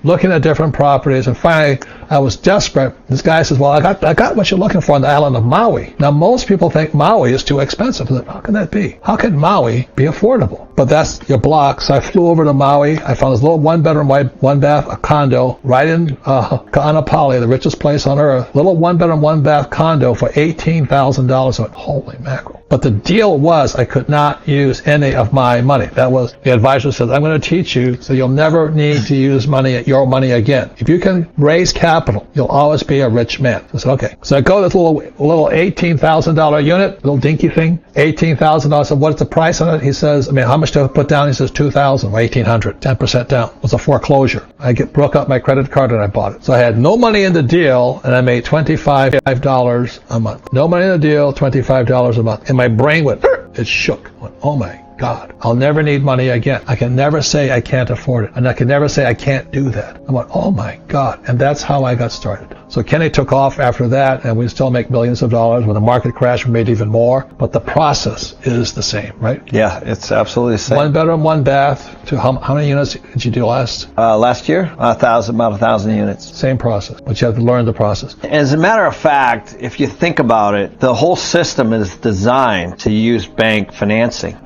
looking at different properties, and finally I was desperate. This guy says, well, I got what you're looking for on the island of Maui. Now, most people think Maui is too expensive. How can that be? How can Maui be affordable? But that's your block. So I flew over to Maui. I found this little one-bedroom, one-bath, a condo right in Ka'anapali, the richest place on earth. Little one-bedroom, one-bath condo for $18,000. I went, holy mackerel. But the deal was I could not use any of my money. That was, the advisor said, I'm going to teach you so you'll never need to use your money again. If you can raise capital, you'll always be a rich man. I said, okay. So I go to this little $18,000 unit, little dinky thing, $18,000. I said, what's the price on it? He says, how much to put down? He says, $2,000 or $1,800, 10% down. It was a foreclosure. I broke up my credit card and I bought it. So I had no money in the deal and I made $25 a month. No money in the deal, $25 a month. And my brain went, it shook. I went, oh my God, I'll never need money again. I can never say I can't afford it. And I can never say I can't do that. I went, oh my God. And that's how I got started. So Kenny took off after that, and we still make millions of dollars. When the market crashed, we made even more. But the process is the same, right? Yeah, it's absolutely the same. One bedroom, one bath. To how many units did you do last? Last year, about 1,000 units. Same process, but you have to learn the process. As a matter of fact, if you think about it, the whole system is designed to use bank financing.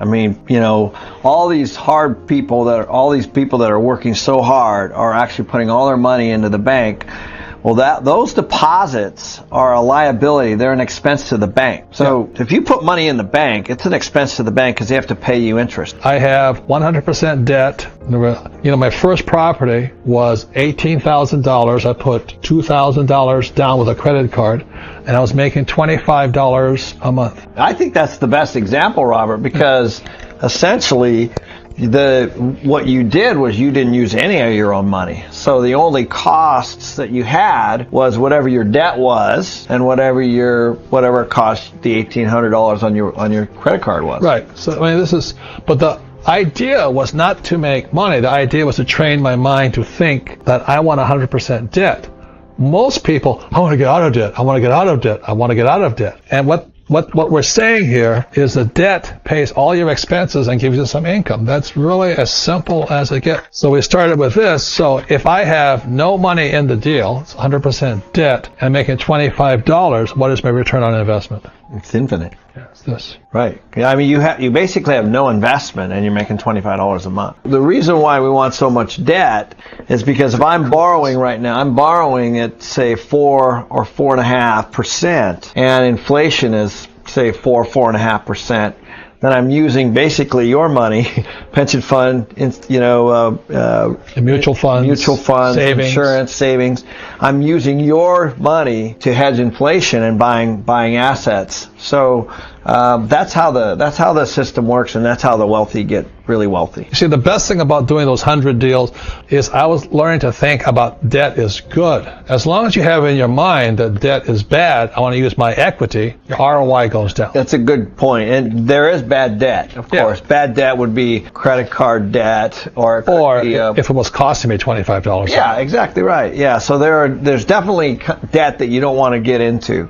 All these people that are working so hard are actually putting all their money into the bank. Well, those deposits are a liability. They're an expense to the bank. So if you put money in the bank, it's an expense to the bank because they have to pay you interest. I have 100% debt. My first property was $18,000. I put $2,000 down with a credit card, and I was making $25 a month. I think that's the best example, Robert, because essentially what you did was you didn't use any of your own money. So the only costs that you had was whatever your debt was and whatever it cost the $1,800 on your credit card was. Right. So but the idea was not to make money. The idea was to train my mind to think that I want 100% debt. Most people, I want to get out of debt. I want to get out of debt. I want to get out of debt. And what we're saying here is the debt pays all your expenses and gives you some income. That's really as simple as it gets. So we started with this. So if I have no money in the deal, it's 100% debt, and I'm making $25, what is my return on investment? It's infinite. Yeah, it's this. Right. You basically have no investment and you're making $25 a month. The reason why we want so much debt is because if I'm borrowing right now, I'm borrowing at say 4 or 4.5%, and inflation is say 4.5%. Then I'm using basically your money, pension fund, mutual funds, savings. Insurance, savings. I'm using your money to hedge inflation and buying assets. So that's how the system works, and that's how the wealthy get really wealthy. You see, the best thing about doing those 100 deals is I was learning to think about debt is good. As long as you have in your mind that debt is bad, I want to use my equity, your ROI goes down. That's a good point. And there is bad debt, of course. Bad debt would be credit card debt or if it was costing me $25. Yeah, exactly right. Yeah, so there's definitely debt that you don't want to get into.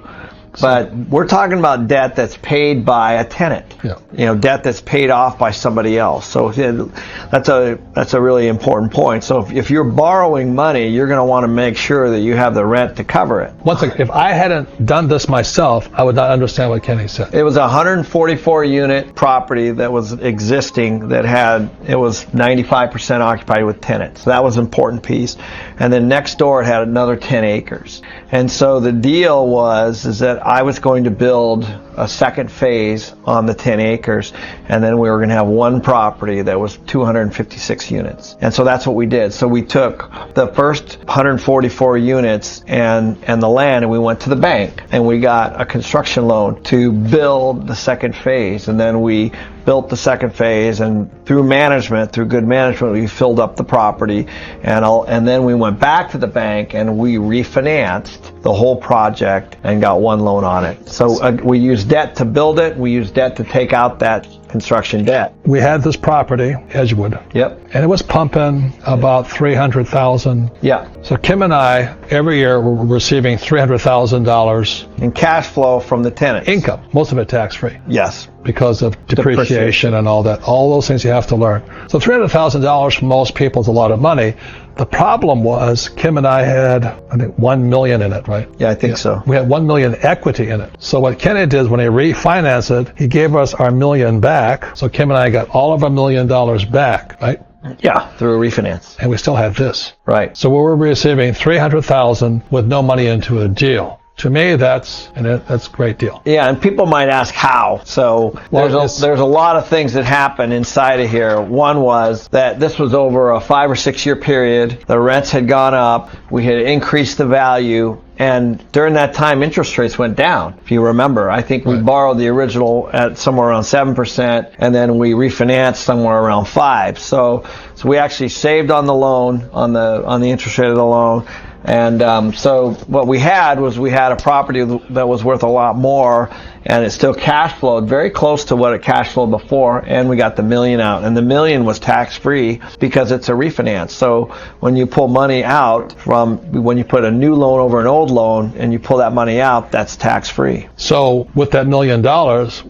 But we're talking about debt that's paid by a tenant. Yeah. Debt that's paid off by somebody else. So that's a really important point. So if you're borrowing money, you're going to want to make sure that you have the rent to cover it. One thing, if I hadn't done this myself, I would not understand what Kenny said. It was a 144 unit property that was existing it was 95% occupied with tenants. So that was an important piece. And then next door it had another 10 acres. And so the deal is that I was going to build a second phase on the 10 acres, and then we were going to have one property that was 256 units. And so that's what we did. So we took the first 144 units and the land, and we went to the bank, and we got a construction loan to build the second phase. And then we built the second phase, and through good management, we filled up the property, and then we went back to the bank and we refinanced the whole project and got one loan on it. So we used debt to build it, we used debt to take out that construction debt. We had this property, Edgewood, Yep. and it was pumping about $300,000. Yeah. So Kim and I, every year, were receiving $300,000 And cash flow from the tenants. income, most of it tax-free, Yes. because of depreciation and all that. All those things you have to learn. So $300,000 for most people is a lot of money. The problem was Kim and I had, I think, $1 million in it, right? Yeah, I think so. We had $1 million equity in it. So what Kenny did is when he refinanced it, he gave us our $1 million back. So Kim and I got all of our $1 million back, right? Yeah, through a refinance. And we still had this. Right. So we were receiving $300,000 with no money into a deal. To me, that's a great deal. Yeah, and people might ask how. So there's a lot of things that happen inside of here. One was that this was over a 5 or 6 year period. The rents had gone up. We had increased the value. And during that time, interest rates went down. If you remember, I think we borrowed the original at somewhere around 7%, and then we refinanced somewhere around 5%. So we actually saved on the loan, on the interest rate of the loan. And so what we had a property that was worth a lot more, and it still cash flowed very close to what it cash flowed before, and we got the $1 million out. And the $1 million was tax free because it's a refinance. So when you pull money out when you put a new loan over an old loan and you pull that money out, that's tax free. So with that $1 million,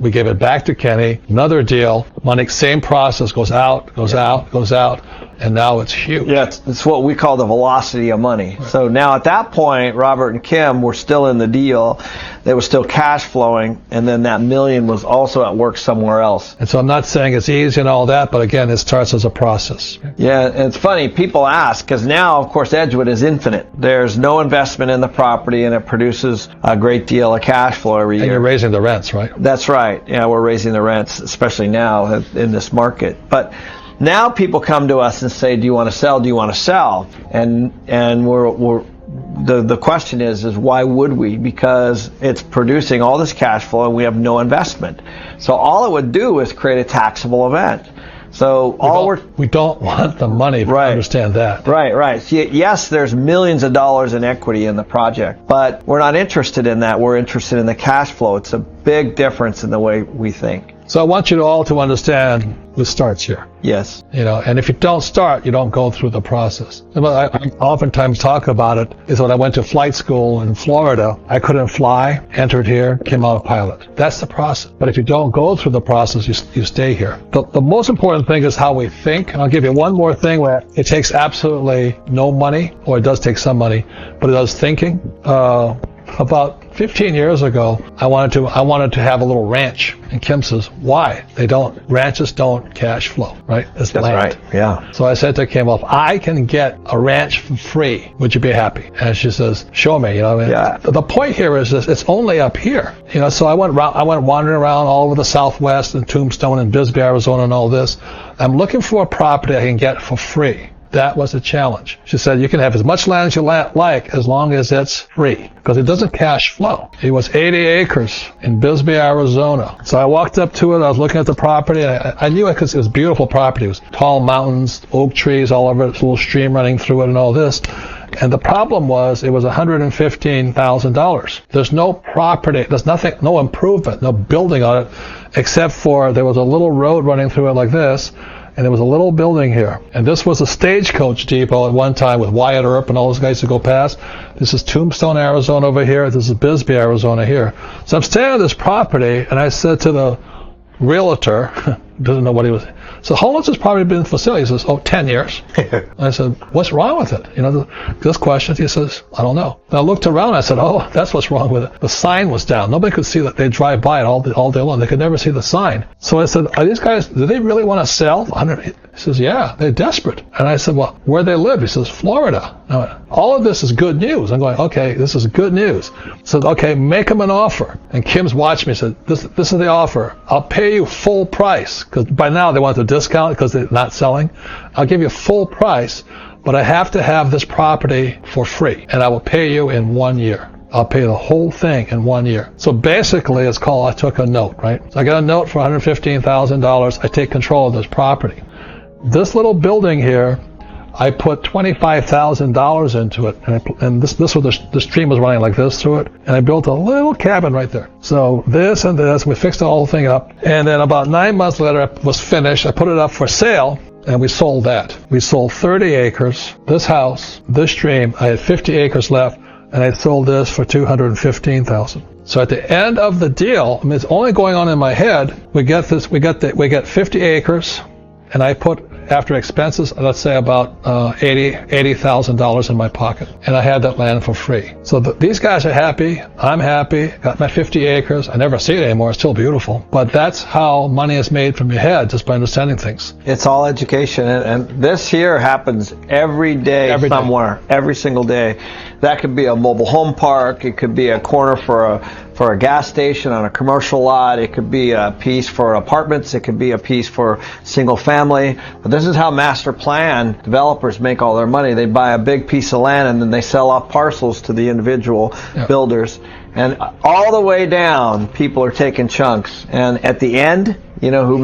we gave it back to Kenny. Another deal, money, same process, goes out, goes out, and now it's huge. Yeah, it's what we call the velocity of money. Right. So now at that point, Robert and Kim were still in the deal. They were still cash flowing, and then that $1 million was also at work somewhere else. And so I'm not saying it's easy and all that, but again, it starts as a process. Yeah, and it's funny, people ask, because now, of course, Edgewood is infinite. There's no investment in the property, and it produces a great deal of cash flow every year. And you're raising the rents, right? That's right. Yeah, we're raising the rents, especially now in this market. But now people come to us and say, do you want to sell? Do you want to sell? And the question is why would we? Because it's producing all this cash flow and we have no investment. So all it would do is create a taxable event. So we don't want the money. Right. Understand that. Right. So yes, there's millions of dollars in equity in the project, but we're not interested in that. We're interested in the cash flow. It's a big difference in the way we think. So I want you all to understand this starts here. Yes. And if you don't start, you don't go through the process. And what I oftentimes talk about it is when I went to flight school in Florida, I couldn't fly, entered here, came out a pilot. That's the process. But if you don't go through the process, you stay here. The most important thing is how we think. And I'll give you one more thing where it takes absolutely no money, or it does take some money, but it does thinking. About 15 years ago, I wanted to have a little ranch. And Kim says, why? Ranches don't cash flow, right? It's That's land. right, yeah. So I said to Kim, well, if I can get a ranch for free, would you be happy? And she says, show me, Yeah. The point here is this, it's only up here. So I went wandering around all over the Southwest and Tombstone and Bisbee, Arizona and all this. I'm looking for a property I can get for free. That was a challenge. She said, you can have as much land as you like as long as it's free, because it doesn't cash flow. It was 80 acres in Bisbee, Arizona. So I walked up to it. I was looking at the property. And I knew it because it was beautiful property. It was tall mountains, oak trees all over it, a little stream running through it and all this. And the problem was it was $115,000. There's no property, there's nothing, no improvement, no building on it, except for there was a little road running through it like this. And there was a little building here. And this was a stagecoach depot at one time with Wyatt Earp and all those guys to go past. This is Tombstone, Arizona over here. This is Bisbee, Arizona here. So I'm staying on this property, and I said to the realtor, doesn't know what he was, so how long has this property been for sale? He says, 10 years. I said, what's wrong with it? This question, he says, I don't know. And I looked around and I said, that's what's wrong with it. The sign was down. Nobody could see that. They drive by it all day long. They could never see the sign. So I said, are these guys, do they really want to sell? He says, yeah, they're desperate. And I said, well, where they live? He says, Florida. I went, all of this is good news. I'm going, okay, this is good news. I said, okay, make them an offer. And Kim's watched me and said, this is the offer. I'll pay you full price, because by now they want to discount because they're not selling. I'll give you full price, but I have to have this property for free, and I will pay you in 1 year. I'll pay the whole thing in 1 year. So basically, it's called, I took a note, right? So I got a note for $115,000. I take control of this property. This little building here, I put $25,000 into it, and this was the stream was running like this through it, and I built a little cabin right there. So this and this, we fixed the whole thing up, and then about 9 months later, it was finished. I put it up for sale, and we sold that. We sold 30 acres, this house, this stream. I had 50 acres left, and I sold this for $215,000. So at the end of the deal, I mean, it's only going on in my head. We get 50 acres, and I put, after expenses, let's say about $80,000 in my pocket, and I had that land for free. So these guys are happy. I'm happy. Got my 50 acres. I never see it anymore. It's still beautiful. But that's how money is made from your head, just by understanding things. It's all education, and this here happens every day somewhere, every single day. That could be a mobile home park. It could be a corner for a gas station on a commercial lot. It could be a piece for apartments. It could be a piece for single family. But this is how master plan developers make all their money. They buy a big piece of land and then they sell off parcels to the individual builders. And all the way down, people are taking chunks. And at the end, you know who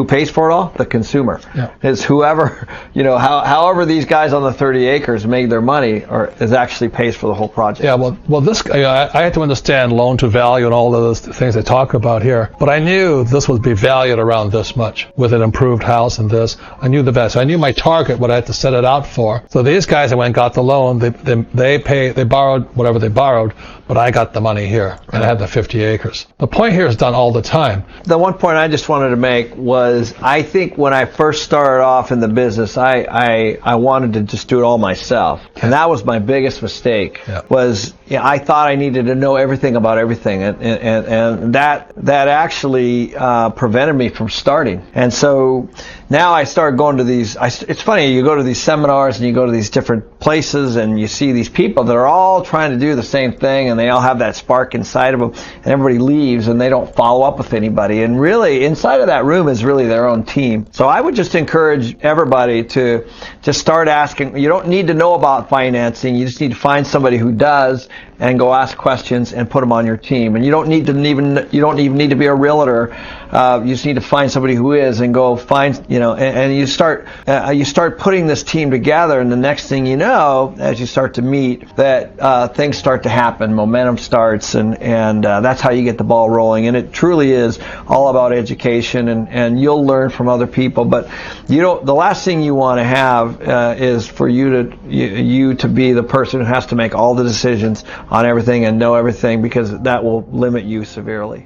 pays for it all? The consumer. It's whoever, however these guys on the 30 acres make their money, or is actually pays for the whole project. Yeah, well, this I had to understand loan to value and all those things they talk about here. But I knew this would be valued around this much with an improved house and this. I knew the best. So I knew my target, what I had to set it out for. So these guys that went and got the loan, they borrowed whatever they borrowed, but I got the money here, and I had the 50 acres. The point here is done all the time. The one point I just wanted to make was, I think when I first started off in the business, I wanted to just do it all myself. And that was my biggest mistake, was I thought I needed to know everything about everything. And that actually prevented me from starting. And so now I started going to these, it's funny, you go to these seminars and you go to these different places and you see these people that are all trying to do the same thing, and they all have that spark inside of them, and everybody leaves and they don't follow up with anybody. And really, inside of that room is really their own team. So I would just encourage everybody to just start asking. You don't need to know about financing. You just need to find somebody who does, and go ask questions and put them on your team. And you don't even need to be a realtor. You just need to find somebody who is, and go find, and you start putting this team together. And the next thing you know, as you start to meet, that things start to happen, momentum starts, and that's how you get the ball rolling. And it truly is all about education, and you'll learn from other people. But the last thing you want to have is for you to be the person who has to make all the decisions on everything and know everything, because that will limit you severely.